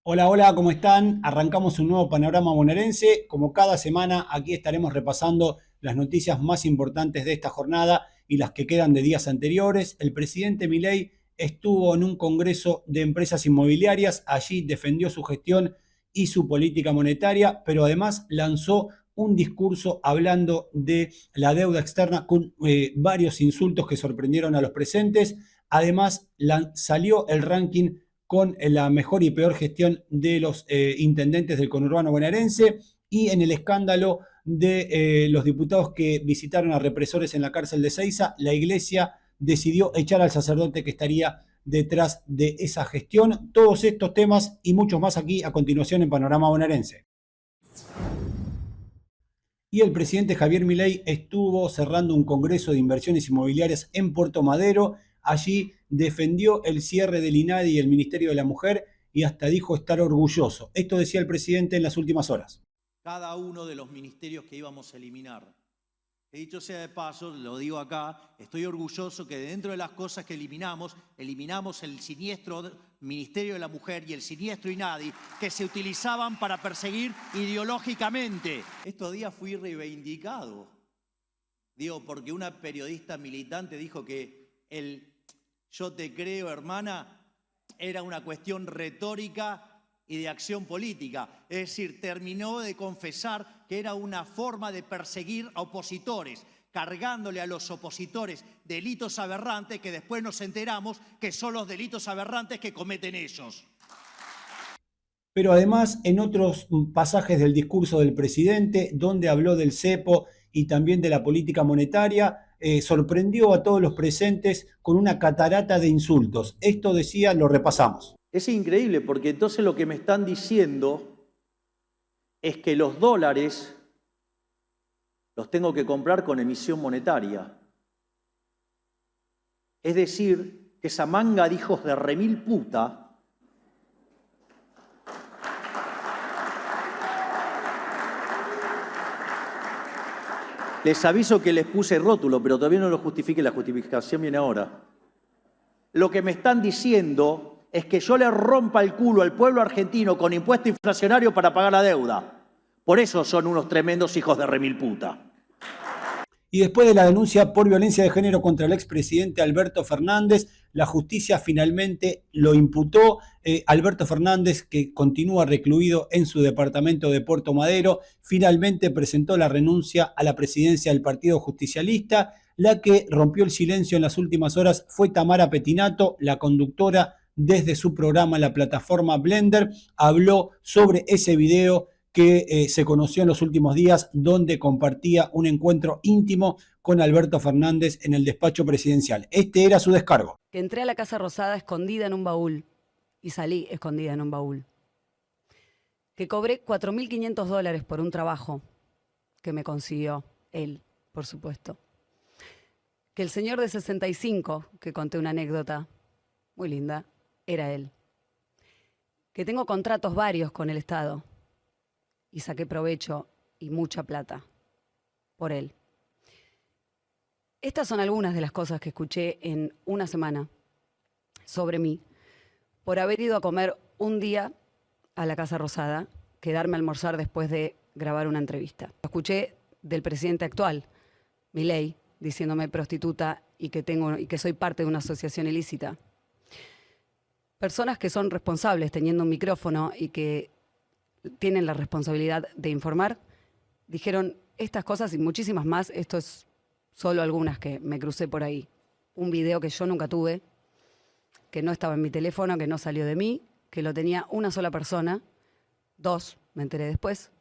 Hola, hola, ¿cómo están? Arrancamos un nuevo panorama bonaerense. Como cada semana, aquí estaremos repasando las noticias más importantes de esta jornada y las que quedan de días anteriores. El presidente Milei estuvo en un congreso de empresas inmobiliarias. Allí defendió su gestión y su política monetaria, pero además lanzó un discurso hablando de la deuda externa con varios insultos que sorprendieron a los presentes. Además, salió el ranking con la mejor y peor gestión de los intendentes del conurbano bonaerense y en el escándalo de los diputados que visitaron a represores en la cárcel de Seiza, la iglesia decidió echar al sacerdote que estaría detrás de esa gestión. Todos estos temas y muchos más aquí a continuación en Panorama Bonaerense. Y el presidente Javier Milei estuvo cerrando un congreso de inversiones inmobiliarias en Puerto Madero. Allí defendió el cierre del INADI y el Ministerio de la Mujer y hasta dijo estar orgulloso. Esto decía el presidente en las últimas horas. Cada uno de los ministerios que íbamos a eliminar. Que dicho sea de paso, lo digo acá, estoy orgulloso que dentro de las cosas que eliminamos el siniestro Ministerio de la Mujer y el siniestro INADI, que se utilizaban para perseguir ideológicamente. Estos días fui reivindicado, digo, porque una periodista militante dijo que el "yo te creo, hermana" era una cuestión retórica y de acción política. Es decir, terminó de confesar que era una forma de perseguir a opositores, cargándole a los opositores delitos aberrantes que después nos enteramos que son los delitos aberrantes que cometen ellos. Pero además, en otros pasajes del discurso del presidente, donde habló del cepo y también de la política monetaria, sorprendió a todos los presentes con una catarata de insultos. Esto decía, lo repasamos. Es increíble porque entonces lo que me están diciendo es que los dólares los tengo que comprar con emisión monetaria. Es decir, que esa manga de hijos de remil puta les aviso que les puse rótulo, pero todavía no lo justifique, la justificación viene ahora. Lo que me están diciendo es que yo le rompa el culo al pueblo argentino con impuesto inflacionario para pagar la deuda. Por eso son unos tremendos hijos de remil puta. Y después de la denuncia por violencia de género contra el expresidente Alberto Fernández, la justicia finalmente lo imputó. Alberto Fernández, que continúa recluido en su departamento de Puerto Madero, finalmente presentó la renuncia a la presidencia del Partido Justicialista. La que rompió el silencio en las últimas horas fue Tamara Petinato, la conductora desde su programa en la plataforma Blender. Habló sobre ese video que se conoció en los últimos días, donde compartía un encuentro íntimo con Alberto Fernández en el despacho presidencial. Este era su descargo. Que entré a la Casa Rosada escondida en un baúl y salí escondida en un baúl. Que cobré $4.500 por un trabajo que me consiguió él, por supuesto. Que el señor de 65, que conté una anécdota muy linda, era él. Que tengo contratos varios con el Estado y saqué provecho y mucha plata por él. Estas son algunas de las cosas que escuché en una semana sobre mí por haber ido a comer un día a la Casa Rosada, quedarme a almorzar después de grabar una entrevista. Lo escuché del presidente actual, Milei, diciéndome prostituta y que soy parte de una asociación ilícita. Personas que son responsables teniendo un micrófono y que tienen la responsabilidad de informar, dijeron estas cosas y muchísimas más. Esto es solo algunas que me crucé por ahí. Un video que yo nunca tuve, que no estaba en mi teléfono, que no salió de mí, que lo tenía una sola persona, dos, me enteré después,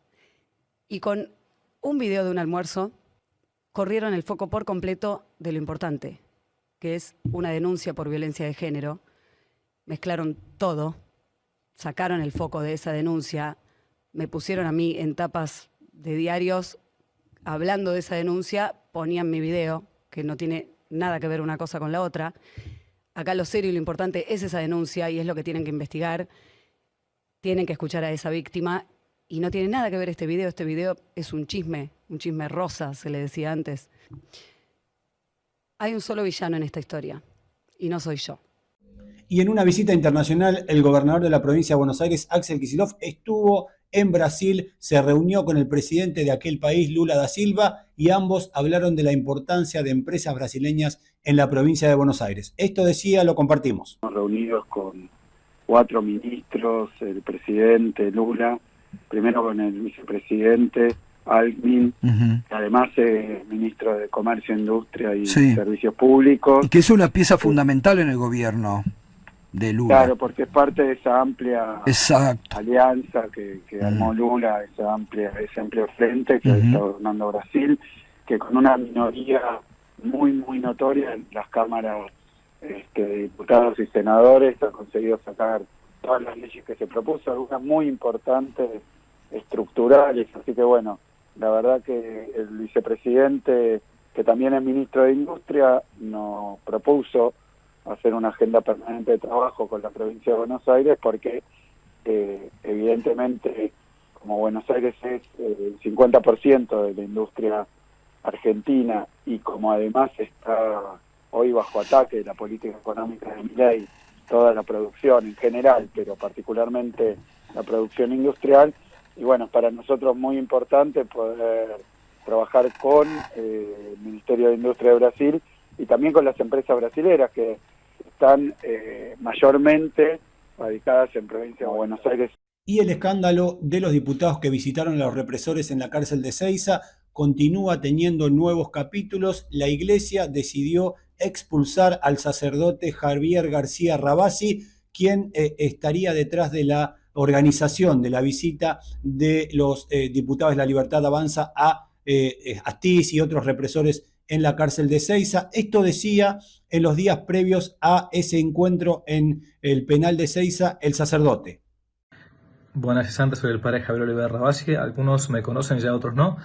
y con un video de un almuerzo corrieron el foco por completo de lo importante, que es una denuncia por violencia de género. Mezclaron todo, sacaron el foco de esa denuncia, me pusieron a mí en tapas de diarios hablando de esa denuncia, ponían mi video, que no tiene nada que ver una cosa con la otra. Acá lo serio y lo importante es esa denuncia y es lo que tienen que investigar. Tienen que escuchar a esa víctima y no tiene nada que ver este video. Este video es un chisme rosa, se le decía antes. Hay un solo villano en esta historia y no soy yo. Y en una visita internacional, el gobernador de la provincia de Buenos Aires, Axel Kicillof, estuvo en Brasil, se reunió con el presidente de aquel país, Lula da Silva, y ambos hablaron de la importancia de empresas brasileñas en la provincia de Buenos Aires. Esto decía, lo compartimos. Reunidos con 4 ministros, el presidente Lula, primero con el vicepresidente Alckmin, que además es ministro de Comercio, Industria y Servicios Públicos. Y que es una pieza fundamental en el gobierno de Lula. Claro, porque es parte de esa amplia alianza que armó Lula, ese amplio frente que está gobernando Brasil, que con una minoría muy notoria en las cámaras de diputados y senadores ha conseguido sacar todas las leyes que se propuso, algunas muy importantes, estructurales, así que bueno, la verdad que el vicepresidente, que también es ministro de Industria, nos propuso hacer una agenda permanente de trabajo con la provincia de Buenos Aires porque evidentemente como Buenos Aires es el 50% de la industria argentina y como además está hoy bajo ataque de la política económica de Milei, toda la producción en general, pero particularmente la producción industrial, y bueno, para nosotros muy importante poder trabajar con el Ministerio de Industria de Brasil y también con las empresas brasileras que están mayormente radicadas en provincia de Buenos Aires. Y el escándalo de los diputados que visitaron a los represores en la cárcel de Seiza continúa teniendo nuevos capítulos. La Iglesia decidió expulsar al sacerdote Javier García Rabasi, quien estaría detrás de la organización de la visita de los diputados de La Libertad Avanza a Astiz y otros represores en la cárcel de Seiza. Esto decía en los días previos a ese encuentro en el penal de Seiza el sacerdote. Buenas y santas, soy el padre Javier Oliver Rabasi. Algunos me conocen, ya otros no.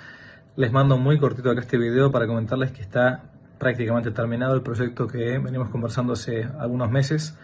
Les mando muy cortito acá este video para comentarles que está prácticamente terminado el proyecto que venimos conversando hace algunos meses.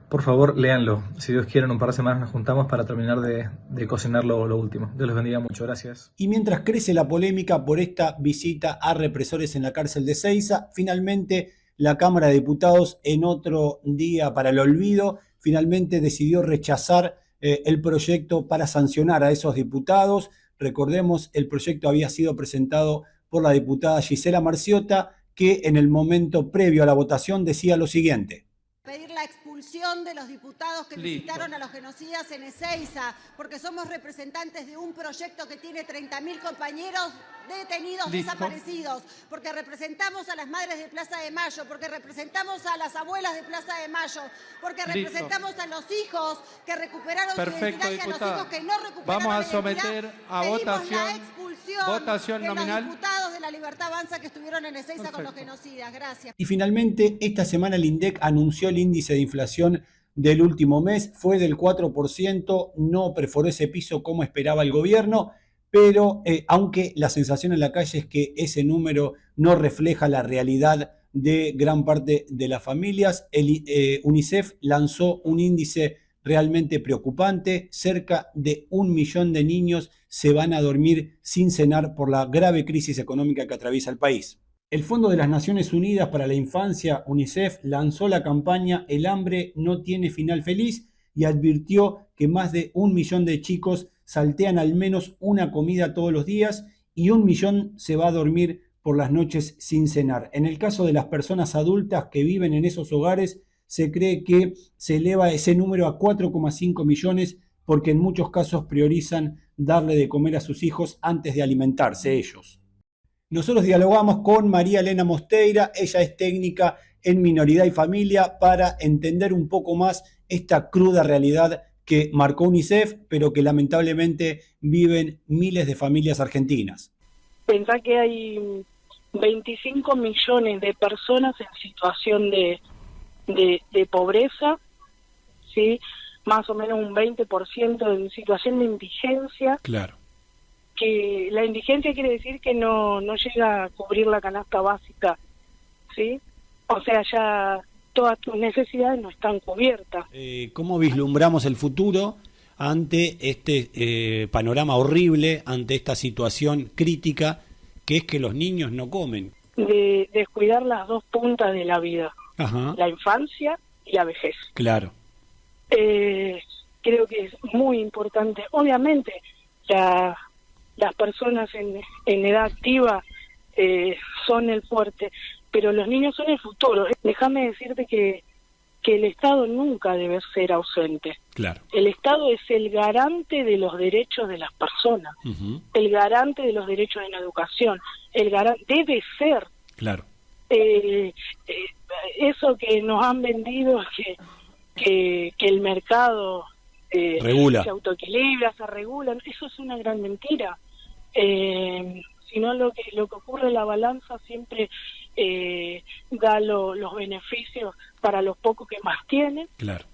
Por favor, léanlo. Si Dios quiere, en un par de semanas nos juntamos para terminar de cocinar lo último. Dios los bendiga mucho. Gracias. Y mientras crece la polémica por esta visita a represores en la cárcel de Seiza, finalmente la Cámara de Diputados, en otro día para el olvido, finalmente decidió rechazar el proyecto para sancionar a esos diputados. Recordemos, el proyecto había sido presentado por la diputada Gisela Marciota, que en el momento previo a la votación decía lo siguiente. Pedir la expulsión de los diputados que visitaron a los genocidas en Ezeiza, porque somos representantes de un proyecto que tiene 30.000 compañeros detenidos, desaparecidos, porque representamos a las madres de Plaza de Mayo, porque representamos a las abuelas de Plaza de Mayo, porque representamos a los hijos que recuperaron su identidad y a los hijos que no recuperaron. Vamos a someter a votación de nominal los diputados de La Libertad Avanza que estuvieron en Ezeiza con los genocidas. Gracias. Y finalmente, esta semana el INDEC anunció el índice de inflación del último mes, fue del 4%, no perforó ese piso como esperaba el gobierno, pero aunque la sensación en la calle es que ese número no refleja la realidad de gran parte de las familias, el UNICEF lanzó un índice realmente preocupante. Cerca de 1 millón de niños se van a dormir sin cenar por la grave crisis económica que atraviesa el país. El Fondo de las Naciones Unidas para la Infancia, UNICEF, lanzó la campaña El hambre no tiene final feliz y advirtió que más de 1 millón de chicos saltean al menos una comida todos los días y 1 millón se va a dormir por las noches sin cenar. En el caso de las personas adultas que viven en esos hogares, se cree que se eleva ese número a 4,5 millones porque en muchos casos priorizan darle de comer a sus hijos antes de alimentarse ellos. Nosotros dialogamos con María Elena Mosteira, ella es técnica en minoridad y familia, para entender un poco más esta cruda realidad que marcó UNICEF, pero que lamentablemente viven miles de familias argentinas. Pensá que hay 25 millones de personas en situación de pobreza, ¿sí? Más o menos un 20% en situación de indigencia. Claro. Que la indigencia quiere decir que no llega a cubrir la canasta básica, ¿sí? O sea, ya todas tus necesidades no están cubiertas. ¿Cómo vislumbramos el futuro ante este panorama horrible, ante esta situación crítica, que es que los niños no comen? De descuidar las dos puntas de la vida. Ajá. La infancia la vejez. Claro. Creo que es muy importante. Obviamente, las personas en edad activa son el fuerte, pero los niños son el futuro. Déjame decirte que el Estado nunca debe ser ausente. Claro. El Estado es el garante de los derechos de las personas, el garante de los derechos en la educación, debe ser. Claro. Eso que nos han vendido es que el mercado regula, se autoequilibra, se regula, eso es una gran mentira. Sino lo que ocurre, la balanza siempre da los beneficios para los pocos que más tienen. Claro.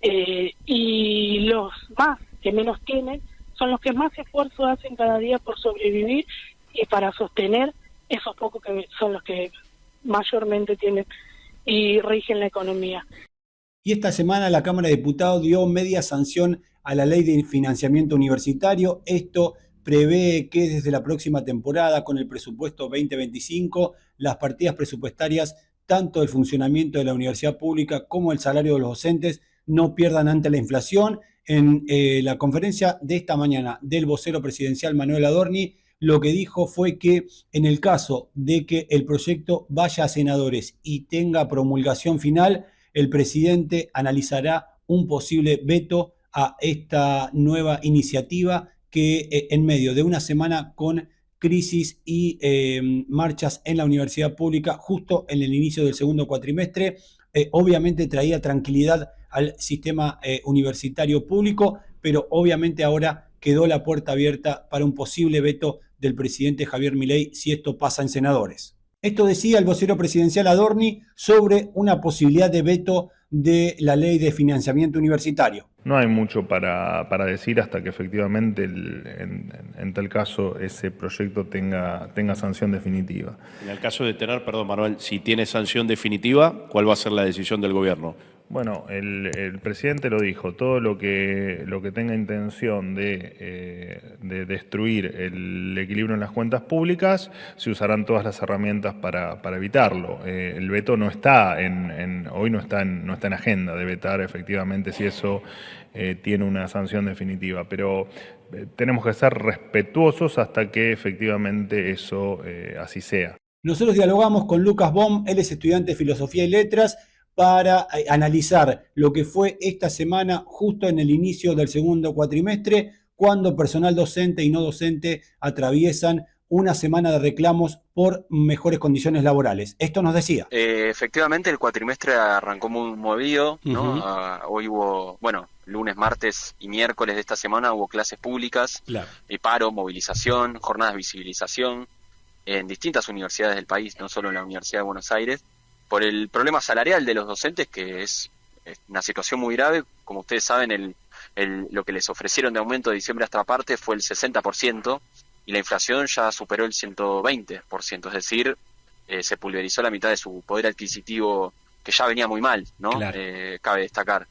Y los más que menos tienen son los que más esfuerzo hacen cada día por sobrevivir y para sostener esos pocos que son los que mayormente tienen y rigen la economía. Y esta semana la Cámara de Diputados dio media sanción a la ley de financiamiento universitario. Esto prevé que desde la próxima temporada, con el presupuesto 2025, las partidas presupuestarias, tanto del funcionamiento de la universidad pública como el salario de los docentes, no pierdan ante la inflación. En la conferencia de esta mañana del vocero presidencial Manuel Adorni, lo que dijo fue que en el caso de que el proyecto vaya a senadores y tenga promulgación final, el presidente analizará un posible veto a esta nueva iniciativa que en medio de una semana con crisis y marchas en la universidad pública, justo en el inicio del segundo cuatrimestre, obviamente traía tranquilidad al sistema universitario público, pero obviamente ahora quedó la puerta abierta para un posible veto del presidente Javier Milei si esto pasa en senadores. Esto decía el vocero presidencial Adorni sobre una posibilidad de veto de la ley de financiamiento universitario. No hay mucho para decir hasta que efectivamente en tal caso ese proyecto tenga sanción definitiva. En el caso de tener, perdón Manuel, si tiene sanción definitiva, ¿cuál va a ser la decisión del gobierno? Bueno, el presidente lo dijo, todo lo que tenga intención de destruir el equilibrio en las cuentas públicas, se usarán todas las herramientas para evitarlo. El veto no está hoy no está en agenda de vetar efectivamente si eso tiene una sanción definitiva, pero tenemos que ser respetuosos hasta que efectivamente eso así sea. Nosotros dialogamos con Lucas Bohm, él es estudiante de Filosofía y Letras, para analizar lo que fue esta semana justo en el inicio del segundo cuatrimestre, cuando personal docente y no docente atraviesan una semana de reclamos por mejores condiciones laborales. Esto nos decía. Efectivamente, el cuatrimestre arrancó muy movido, ¿no? Hoy hubo, lunes, martes y miércoles de esta semana hubo clases públicas, claro, paro, movilización, jornadas de visibilización en distintas universidades del país, no solo en la Universidad de Buenos Aires, por el problema salarial de los docentes, que es una situación muy grave. Como ustedes saben, lo que les ofrecieron de aumento de diciembre hasta parte fue el 60%, y la inflación ya superó el 120%, es decir, se pulverizó la mitad de su poder adquisitivo, que ya venía muy mal, ¿no? Claro. Cabe destacar.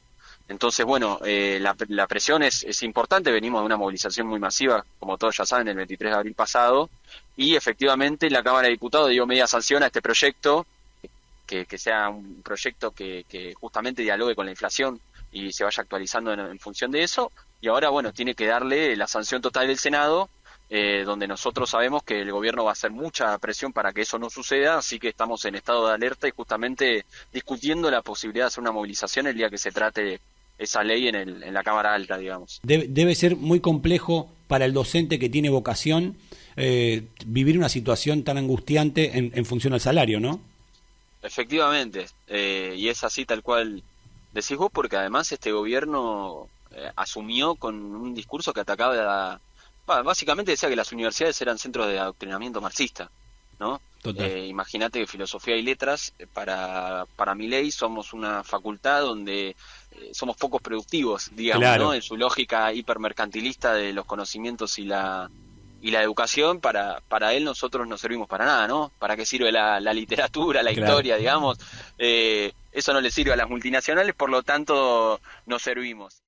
Entonces, la presión es importante. Venimos de una movilización muy masiva, como todos ya saben, el 23 de abril pasado, y efectivamente la Cámara de Diputados dio media sanción a este proyecto, que sea un proyecto que justamente dialogue con la inflación y se vaya actualizando en función de eso. Y ahora, tiene que darle la sanción total del Senado, donde nosotros sabemos que el gobierno va a hacer mucha presión para que eso no suceda, así que estamos en estado de alerta y justamente discutiendo la posibilidad de hacer una movilización el día que se trate esa ley en la Cámara Alta, digamos. Debe ser muy complejo para el docente que tiene vocación vivir una situación tan angustiante en función al salario, ¿no? Efectivamente, y es así tal cual decís vos, porque además este gobierno asumió con un discurso que atacaba básicamente decía que las universidades eran centros de adoctrinamiento marxista, ¿no? Imagínate que Filosofía y Letras, para Milei, somos una facultad donde somos pocos productivos, digamos, claro, ¿no? En su lógica hipermercantilista de los conocimientos y la educación, para él nosotros no servimos para nada, ¿no? ¿Para qué sirve la literatura, la claro, historia, digamos? Eso no le sirve a las multinacionales, por lo tanto no servimos.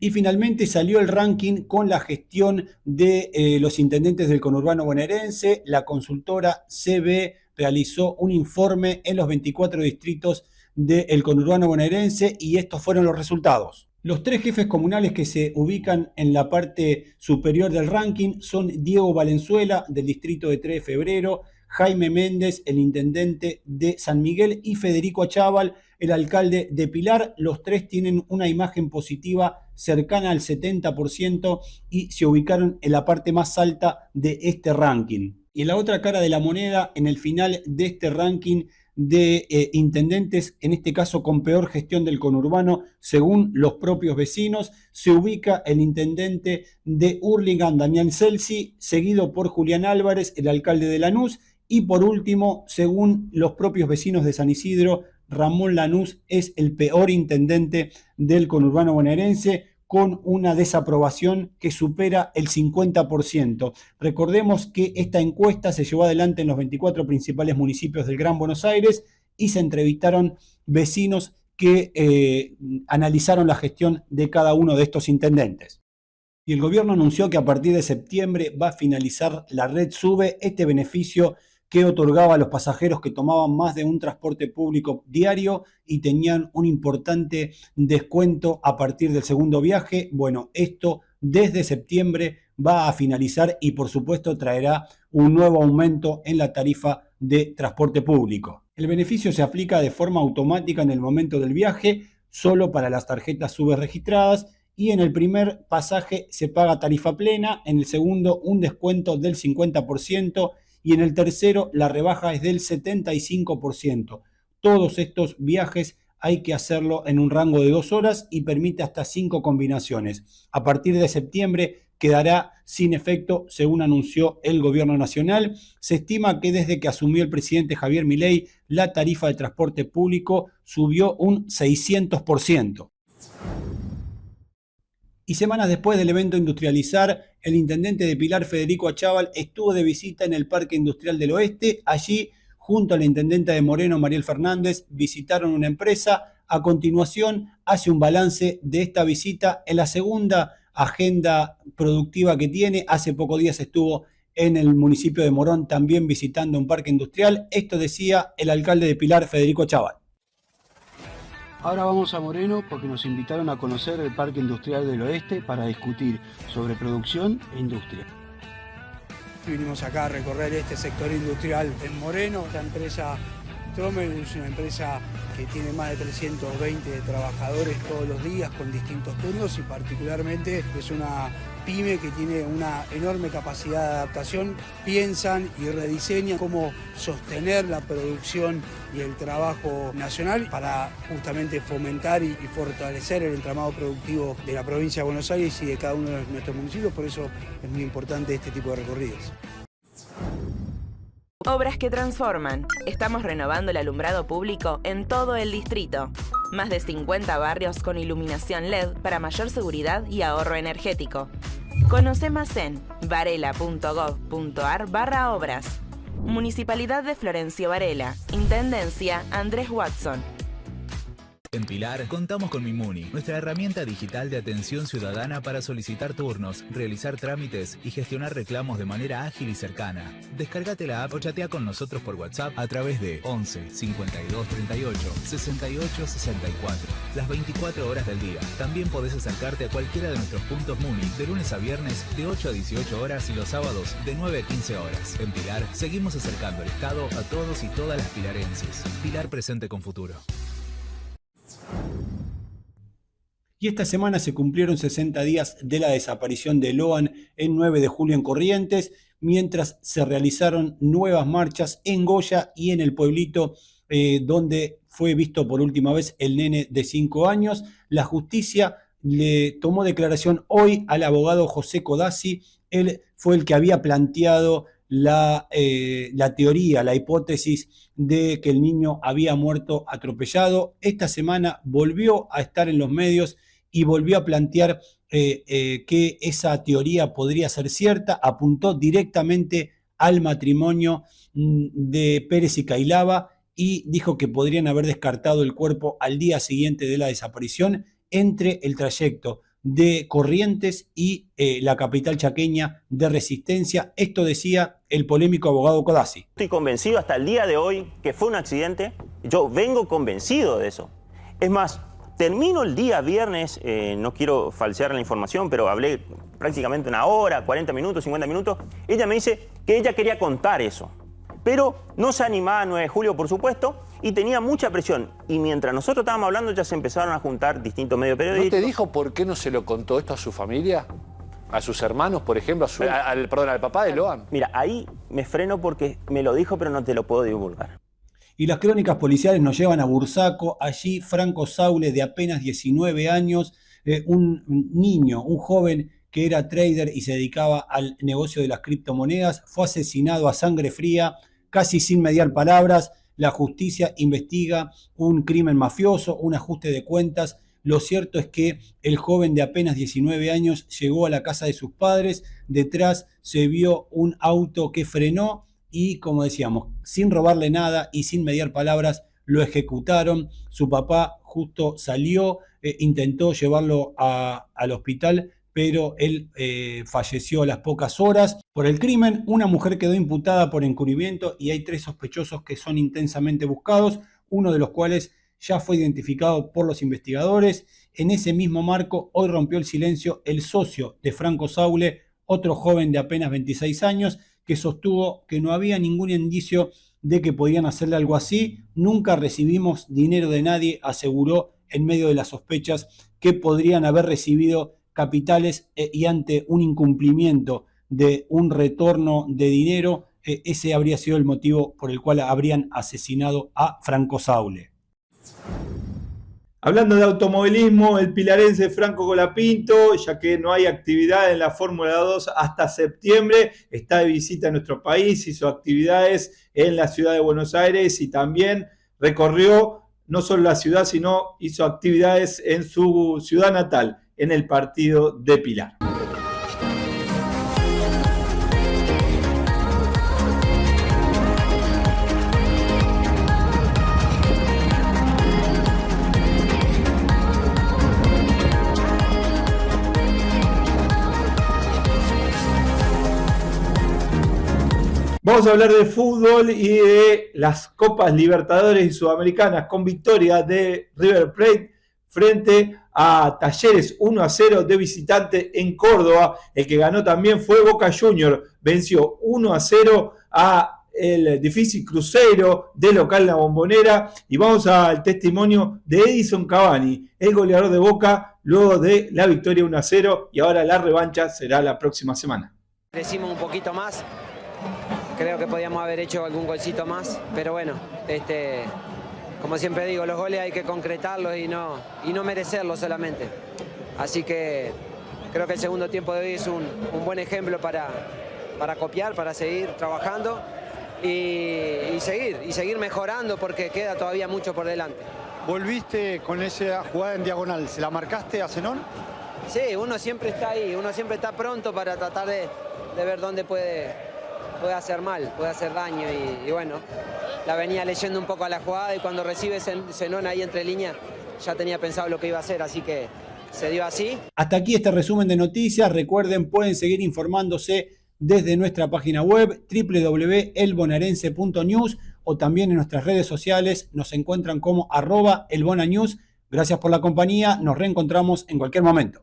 Y finalmente salió el ranking con la gestión de los intendentes del conurbano bonaerense. La consultora CB realizó un informe en los 24 distritos del conurbano bonaerense y estos fueron los resultados. Los 3 jefes comunales que se ubican en la parte superior del ranking son Diego Valenzuela, del distrito de 3 de Febrero, Jaime Méndez, el intendente de San Miguel, y Federico Achával, el alcalde de Pilar. Los 3 tienen una imagen positiva cercana al 70% y se ubicaron en la parte más alta de este ranking. Y en la otra cara de la moneda, en el final de este ranking de intendentes, en este caso con peor gestión del conurbano, según los propios vecinos, se ubica el intendente de Hurlingham, Damián Celsi, seguido por Julián Álvarez, el alcalde de Lanús, y por último, según los propios vecinos de San Isidro, Ramón Lanús es el peor intendente del conurbano bonaerense, con una desaprobación que supera el 50%. Recordemos que esta encuesta se llevó adelante en los 24 principales municipios del Gran Buenos Aires y se entrevistaron vecinos que analizaron la gestión de cada uno de estos intendentes. Y el gobierno anunció que a partir de septiembre va a finalizar la red SUBE, este beneficio que otorgaba a los pasajeros que tomaban más de un transporte público diario y tenían un importante descuento a partir del segundo viaje. Bueno, esto desde septiembre va a finalizar y por supuesto traerá un nuevo aumento en la tarifa de transporte público. El beneficio se aplica de forma automática en el momento del viaje, solo para las tarjetas SUBE registradas, y en el primer pasaje se paga tarifa plena, en el segundo un descuento del 50%, y en el tercero la rebaja es del 75%. Todos estos viajes hay que hacerlo en un rango de 2 horas y permite hasta 5 combinaciones. A partir de septiembre quedará sin efecto, según anunció el gobierno nacional. Se estima que desde que asumió el presidente Javier Milei, la tarifa de transporte público subió un 600%. Y semanas después del evento Industrializar, el intendente de Pilar, Federico Achával, estuvo de visita en el Parque Industrial del Oeste. Allí, junto a la intendenta de Moreno, Mariel Fernández, visitaron una empresa. A continuación, hace un balance de esta visita en la segunda agenda productiva que tiene. Hace pocos días estuvo en el municipio de Morón también visitando un parque industrial. Esto decía el alcalde de Pilar, Federico Achával. Ahora vamos a Moreno porque nos invitaron a conocer el Parque Industrial del Oeste para discutir sobre producción e industria. Vinimos acá a recorrer este sector industrial en Moreno. Esta empresa Trommel es una empresa que tiene más de 320 trabajadores todos los días con distintos turnos y particularmente es una pyme que tiene una enorme capacidad de adaptación. Piensan y rediseñan cómo sostener la producción y el trabajo nacional para justamente fomentar y fortalecer el entramado productivo de la provincia de Buenos Aires y de cada uno de nuestros municipios. Por eso es muy importante este tipo de recorridos. Obras que transforman. Estamos renovando el alumbrado público en todo el distrito. Más de 50 barrios con iluminación LED para mayor seguridad y ahorro energético. Conoce más en varela.gov.ar/obras. Municipalidad de Florencio Varela. Intendencia Andrés Watson. En Pilar contamos con Mimuni, nuestra herramienta digital de atención ciudadana para solicitar turnos, realizar trámites y gestionar reclamos de manera ágil y cercana. Descárgate la app o chatea con nosotros por WhatsApp a través de 11 52 38 68 64. Las 24 horas del día. También podés acercarte a cualquiera de nuestros puntos Muni de lunes a viernes de 8 a 18 horas y los sábados de 9 a 15 horas. En Pilar seguimos acercando el Estado a todos y todas las pilarenses. Pilar presente con futuro. Y esta semana se cumplieron 60 días de la desaparición de Loan en 9 de julio en Corrientes, mientras se realizaron nuevas marchas en Goya y en el pueblito donde fue visto por última vez el nene de 5 años. La justicia le tomó declaración hoy al abogado José Codazzi. Él fue el que había planteado la teoría, la hipótesis de que el niño había muerto atropellado. Esta semana volvió a estar en los medios y volvió a plantear que esa teoría podría ser cierta. Apuntó directamente al matrimonio de Pérez y Cailaba y dijo que podrían haber descartado el cuerpo al día siguiente de la desaparición entre el trayecto de Corrientes y la capital chaqueña de Resistencia. Esto decía el polémico abogado Codazzi. Estoy convencido hasta el día de hoy que fue un accidente. Yo vengo convencido de eso. Es más, termino el día viernes, no quiero falsear la información, pero hablé prácticamente una hora, 40 minutos, 50 minutos. Ella me dice que ella quería contar eso, pero no se animaba a 9 de julio, por supuesto, y tenía mucha presión. Y mientras nosotros estábamos hablando, ya se empezaron a juntar distintos medios periodísticos. ¿No te dijo por qué no se lo contó esto a su familia? ¿A sus hermanos, por ejemplo? Al papá de Loan. Mira, ahí me freno porque me lo dijo, pero no te lo puedo divulgar. Y las crónicas policiales nos llevan a Bursaco. Allí Franco Saule, de apenas 19 años, un niño, un joven que era trader y se dedicaba al negocio de las criptomonedas, fue asesinado a sangre fría, casi sin mediar palabras. La justicia investiga un crimen mafioso, un ajuste de cuentas. Lo cierto es que el joven de apenas 19 años llegó a la casa de sus padres. Detrás se vio un auto que frenó y, como decíamos, sin robarle nada y sin mediar palabras, lo ejecutaron. Su papá justo salió, intentó llevarlo al hospital, pero él falleció a las pocas horas por el crimen. Una mujer quedó imputada por encubrimiento y hay 3 sospechosos que son intensamente buscados, uno de los cuales ya fue identificado por los investigadores. En ese mismo marco, hoy rompió el silencio el socio de Franco Saule, otro joven de apenas 26 años, que sostuvo que no había ningún indicio de que podían hacerle algo así. Nunca recibimos dinero de nadie, aseguró, en medio de las sospechas que podrían haber recibido capitales y ante un incumplimiento de un retorno de dinero, ese habría sido el motivo por el cual habrían asesinado a Franco Saule. Hablando de automovilismo, el pilarense Franco Colapinto, ya que no hay actividad en la Fórmula 2 hasta septiembre, está de visita en nuestro país, hizo actividades en la ciudad de Buenos Aires y también recorrió no solo la ciudad, sino hizo actividades en su ciudad natal, en el partido de Pilar. Vamos a hablar de fútbol y de las Copas Libertadores y Sudamericanas con victoria de River Plate frente a Talleres 1-0 de visitante en Córdoba. El que ganó también fue Boca Juniors, venció 1-0 a el difícil Cruzeiro de local en la Bombonera. Y vamos al testimonio de Edison Cavani, el goleador de Boca, luego de la victoria 1-0, y ahora la revancha será la próxima semana. Crecimos un poquito más. Creo que podíamos haber hecho algún golcito más, pero bueno, como siempre digo, los goles hay que concretarlos y no merecerlos solamente. Así que creo que el segundo tiempo de hoy es un buen ejemplo para copiar, para seguir trabajando y seguir mejorando, porque queda todavía mucho por delante. ¿Volviste con esa jugada en diagonal? ¿Se la marcaste a Zenón? Sí, uno siempre está ahí, uno siempre está pronto para tratar de ver dónde puede hacer mal, puede hacer daño y bueno, la venía leyendo un poco a la jugada y cuando recibe Zenón ahí entre líneas ya tenía pensado lo que iba a hacer, así que se dio así. Hasta aquí este resumen de noticias. Recuerden, pueden seguir informándose desde nuestra página web www.elbonaerense.news o también en nuestras redes sociales. Nos encuentran como @elbonanews. Gracias por la compañía, nos reencontramos en cualquier momento.